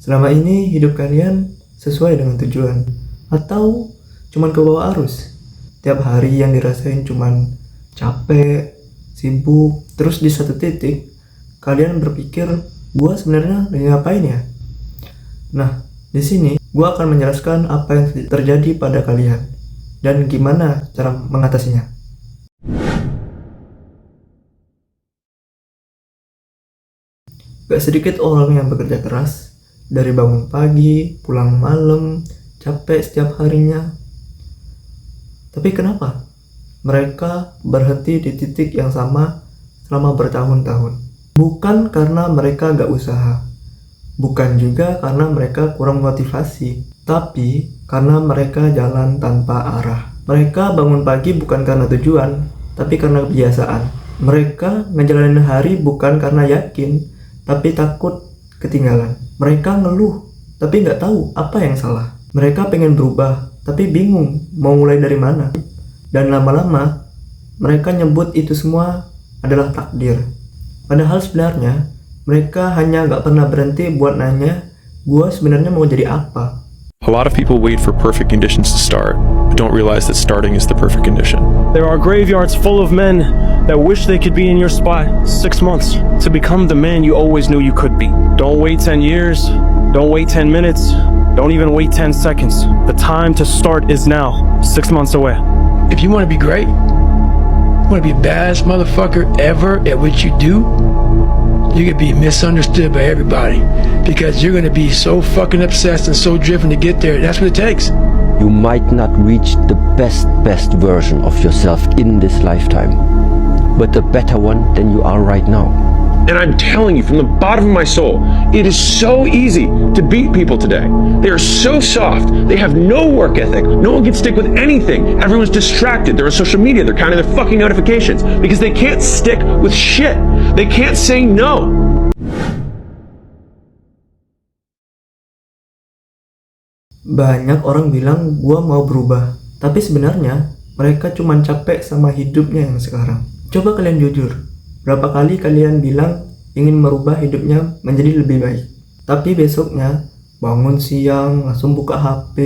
Selama ini hidup kalian sesuai dengan tujuan atau cuman ke bawah arus? Tiap hari yang dirasain cuman capek, sibuk, terus di satu titik kalian berpikir, gua sebenarnya lagi ngapain ya? Nah, di sini gua akan menjelaskan apa yang terjadi pada kalian dan gimana cara mengatasinya. Gak sedikit orang yang bekerja keras, dari bangun pagi, pulang malam, capek setiap harinya. Tapi kenapa mereka berhenti di titik yang sama selama bertahun-tahun? Bukan karena mereka gak usaha, bukan juga karena mereka kurang motivasi, tapi karena mereka jalan tanpa arah. Mereka bangun pagi bukan karena tujuan, tapi karena kebiasaan. Mereka ngejalanin hari bukan karena yakin, tapi takut ketinggalan. Mereka ngeluh, tapi nggak tahu apa yang salah. Mereka pengen berubah, tapi bingung mau mulai dari mana. Dan lama-lama, mereka nyebut itu semua adalah takdir. Padahal sebenarnya, mereka hanya nggak pernah berhenti buat nanya, gua sebenarnya mau jadi apa? A lot of people wait for perfect conditions to start, but don't realize that starting is the perfect condition. There are graveyards full of men that wish they could be in your spot 6 months to become the man you always knew you could be. Don't wait 10 years, don't wait 10 minutes, don't even wait 10 seconds. The time to start is now, 6 months away. If you want to be great, you want to be the baddest motherfucker ever at what you do, you could be misunderstood by everybody because you're going to be so fucking obsessed and so driven to get there. That's what it takes. You might not reach the best version of yourself in this lifetime, but a better one than you are right now. And I'm telling you from the bottom of my soul, it is so easy to beat people today. They are so soft. They have no work ethic. No one can stick with anything. Everyone's distracted. They're on social media. They're counting their fucking notifications because they can't stick with shit. They can't say no. Banyak orang bilang gua mau berubah, tapi sebenarnya mereka cuma capek sama hidupnya yang sekarang. Coba kalian jujur, berapa kali kalian bilang ingin merubah hidupnya menjadi lebih baik, tapi besoknya bangun siang langsung buka HP,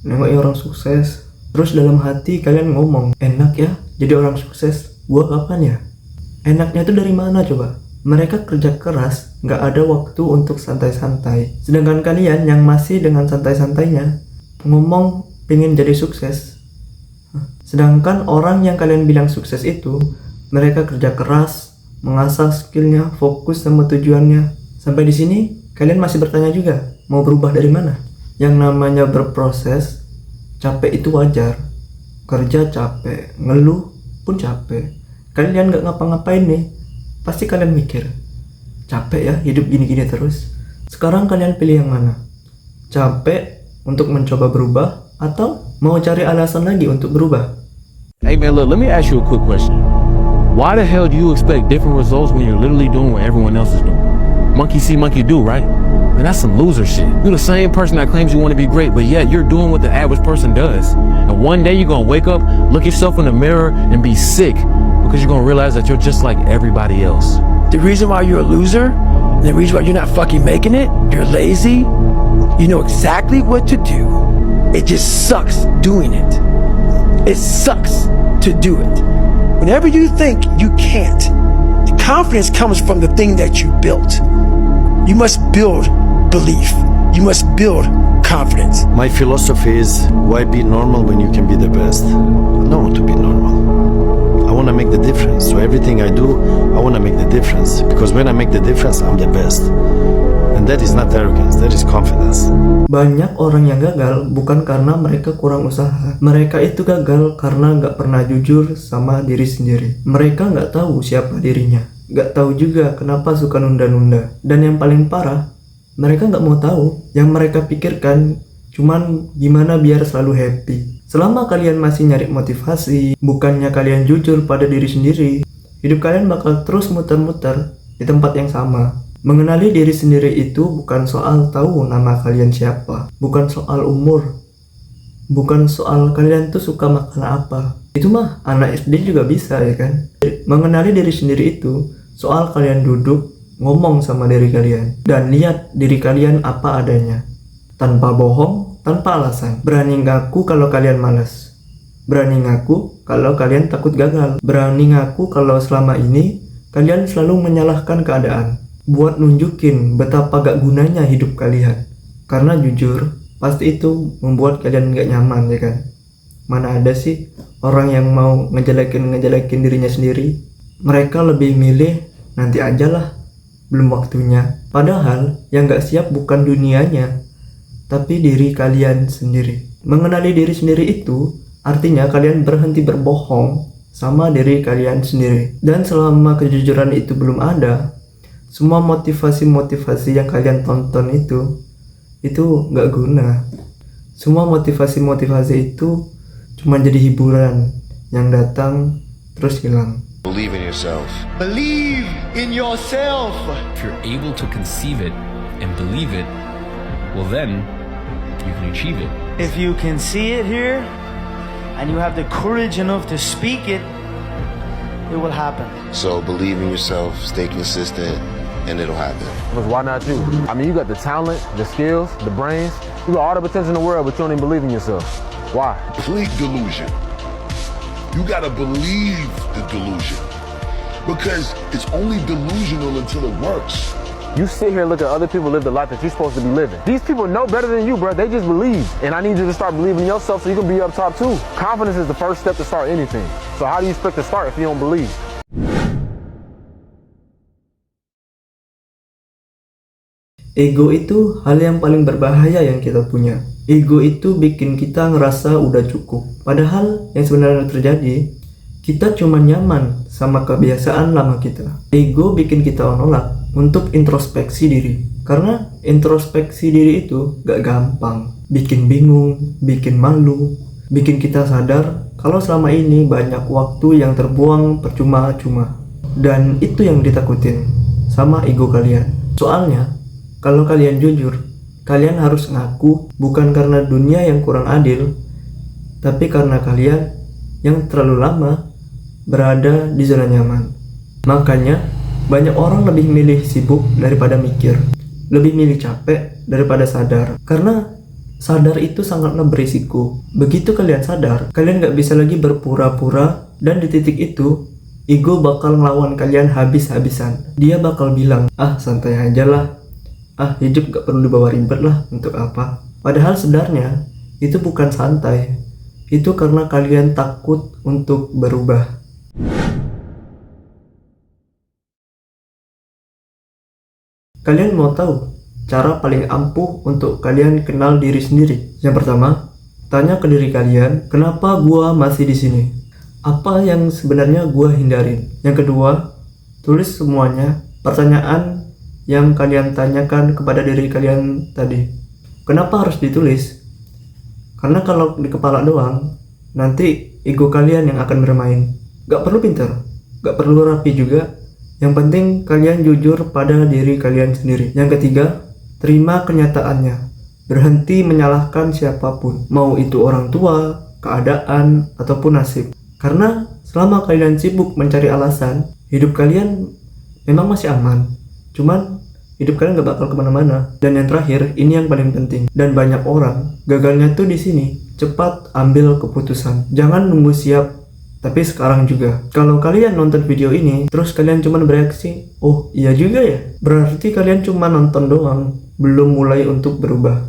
nengok orang sukses, terus dalam hati kalian ngomong, enak ya jadi orang sukses, gua kapan ya? Enaknya itu dari mana coba? Mereka kerja keras, nggak ada waktu untuk santai-santai. Sedangkan kalian yang masih dengan santai-santainya ngomong pengen jadi sukses. Sedangkan orang yang kalian bilang sukses itu, mereka kerja keras, mengasah skillnya, fokus sama tujuannya. Sampai di sini kalian masih bertanya juga, mau berubah dari mana? Yang namanya berproses, capek itu wajar. Kerja capek, ngeluh pun capek. Kalian nggak ngapa-ngapain nih, pasti kalian mikir, capek ya hidup gini-gini terus. Sekarang kalian pilih yang mana? Capek untuk mencoba berubah atau mau cari alasan lagi untuk berubah? Hey man, look, let me ask you a quick question. Why the hell do you expect different results when you're literally doing what everyone else is doing? Monkey see, monkey do, right? Man, that's some loser shit. You're the same person that claims you want to be great, but yet you're doing what the average person does. And one day you're gonna wake up, look yourself in the mirror, and be sick because you're gonna realize that you're just like everybody else. The reason why you're a loser, and the reason why you're not fucking making it, you're lazy, you know exactly what to do. It just sucks doing it. It sucks to do it. Whenever you think you can't, the confidence comes from the thing that you built. You must build belief. You must build confidence. My philosophy is, why be normal when you can be the best? I don't want to be normal. I want to make the difference. So everything I do, I want to make the difference. Because when I make the difference, I'm the best. And that is not arrogance, that is confidence. Banyak orang yang gagal bukan karena mereka kurang usaha. Mereka itu gagal karena nggak pernah jujur sama diri sendiri. Mereka nggak tahu siapa dirinya. Nggak tahu juga kenapa suka nunda-nunda. Dan yang paling parah, mereka nggak mau tahu. Yang mereka pikirkan cuman gimana biar selalu happy. Selama kalian masih nyari motivasi, bukannya kalian jujur pada diri sendiri, hidup kalian bakal terus muter-muter di tempat yang sama. Mengenali diri sendiri itu bukan soal tahu nama kalian siapa, bukan soal umur, bukan soal kalian tuh suka makan apa. Itu mah anak SD juga bisa ya kan. Mengenali diri sendiri itu soal kalian duduk ngomong sama diri kalian dan lihat diri kalian apa adanya. Tanpa bohong, tanpa alasan. Berani ngaku kalau kalian malas. Berani ngaku kalau kalian takut gagal. Berani ngaku kalau selama ini kalian selalu menyalahkan keadaan. Buat nunjukin betapa gak gunanya hidup kalian. Karena jujur, pasti itu membuat kalian gak nyaman, ya kan? Mana ada sih orang yang mau ngejelekin dirinya sendiri? Mereka lebih milih nanti aja lah, belum waktunya. Padahal yang gak siap bukan dunianya, tapi diri kalian sendiri. Mengenali diri sendiri itu artinya kalian berhenti berbohong sama diri kalian sendiri. Dan selama kejujuran itu belum ada, semua motivasi-motivasi yang kalian tonton itu gak guna. Semua motivasi-motivasi itu cuma jadi hiburan yang datang terus hilang. Believe in yourself. Believe in yourself. If you're able to conceive it and believe it, well then, you can achieve it. If you can see it here, and you have the courage enough to speak it, it will happen. So believe in yourself, stay consistent, and it'll happen. Because why not you? I mean, you got the talent, the skills, the brains. You got all the potential in the world, but you don't even believe in yourself. Why? Complete delusion. You gotta believe the delusion. Because it's only delusional until it works. You sit here and look at other people live the life that you're supposed to be living. These people know better than you, bro. They just believe. And I need you to start believing in yourself so you can be up top too. Confidence is the first step to start anything. So how do you expect to start if you don't believe? Ego itu hal yang paling berbahaya yang kita punya. Ego itu bikin kita ngerasa udah cukup. Padahal yang sebenarnya terjadi, kita cuma nyaman sama kebiasaan lama kita. Ego bikin kita menolak untuk introspeksi diri. Karena introspeksi diri itu gak gampang. Bikin bingung, bikin malu, bikin kita sadar kalau selama ini banyak waktu yang terbuang percuma-cuma. Dan itu yang ditakutin sama ego kalian. Soalnya, kalau kalian jujur, kalian harus ngaku bukan karena dunia yang kurang adil, tapi karena kalian yang terlalu lama berada di zona nyaman. Makanya, banyak orang lebih milih sibuk daripada mikir, lebih milih capek daripada sadar. Karena sadar itu sangatlah berisiko. Begitu kalian sadar, kalian gak bisa lagi berpura-pura, dan di titik itu, ego bakal ngelawan kalian habis-habisan. Dia bakal bilang, ah santai aja lah, ah hidup gak perlu dibawa ribet lah, untuk apa? Padahal sebenarnya itu bukan santai, itu karena kalian takut untuk berubah. Kalian mau tahu cara paling ampuh untuk kalian kenal diri sendiri? Yang pertama, tanya ke diri kalian, kenapa gua masih di sini? Apa yang sebenarnya gua hindarin? Yang kedua, tulis semuanya pertanyaan yang kalian tanyakan kepada diri kalian tadi. Kenapa harus ditulis? Karena kalau di kepala doang, nanti ego kalian yang akan bermain. Gak perlu pintar, gak perlu rapi juga. Yang penting kalian jujur pada diri kalian sendiri. Yang ketiga, terima kenyataannya. Berhenti menyalahkan siapapun, mau itu orang tua, keadaan, ataupun nasib. Karena selama kalian sibuk mencari alasan, hidup kalian memang masih aman. Cuman hidup kalian gak bakal kemana-mana. Dan yang terakhir, ini yang paling penting. Dan banyak orang gagalnya tuh di sini. Cepat ambil keputusan. Jangan nunggu siap, tapi sekarang juga. Kalau kalian nonton video ini, terus kalian cuman bereaksi, oh iya juga ya, berarti kalian cuma nonton doang, belum mulai untuk berubah.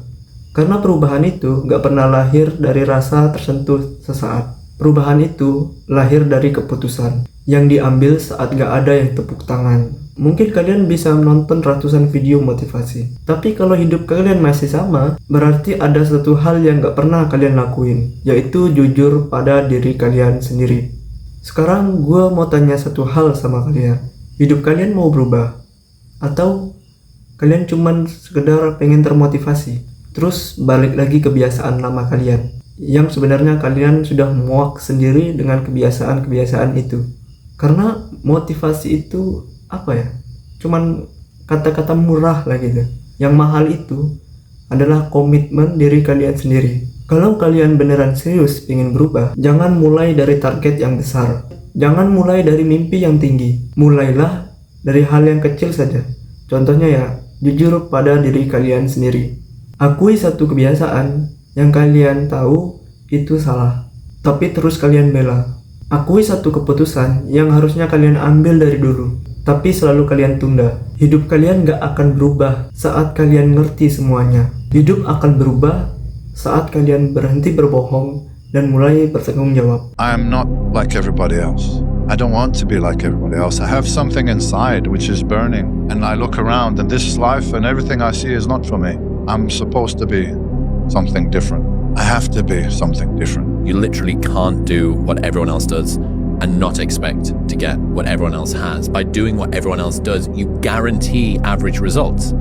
Karena perubahan itu gak pernah lahir dari rasa tersentuh sesaat. Perubahan itu lahir dari keputusan yang diambil saat gak ada yang tepuk tangan. Mungkin kalian bisa nonton ratusan video motivasi, tapi kalau hidup kalian masih sama, berarti ada satu hal yang gak pernah kalian lakuin, yaitu jujur pada diri kalian sendiri. Sekarang gue mau tanya satu hal sama kalian. Hidup kalian mau berubah? Atau kalian cuman sekedar pengen termotivasi, terus balik lagi kebiasaan lama kalian, yang sebenarnya kalian sudah muak sendiri dengan kebiasaan-kebiasaan itu? Karena motivasi itu apa ya, cuman kata-kata murah lah gitu. Yang mahal itu adalah komitmen diri kalian sendiri. Kalau kalian beneran serius ingin berubah, jangan mulai dari target yang besar, jangan mulai dari mimpi yang tinggi. Mulailah dari hal yang kecil saja. Contohnya ya, jujur pada diri kalian sendiri. Akui satu kebiasaan yang kalian tahu itu salah, tapi terus kalian bela. Akui satu keputusan yang harusnya kalian ambil dari dulu, tapi selalu kalian tunda. Hidup kalian gak akan berubah saat kalian ngerti semuanya. Hidup akan berubah saat kalian berhenti berbohong dan mulai bertanggung jawab. I am not like everybody else. I don't want to be like everybody else. I have something inside which is burning, and I look around and this life and everything I see is not for me. I'm supposed to be something different. I have to be something different. You literally can't do what everyone else does and not expect to get what everyone else has. By doing what everyone else does, you guarantee average results.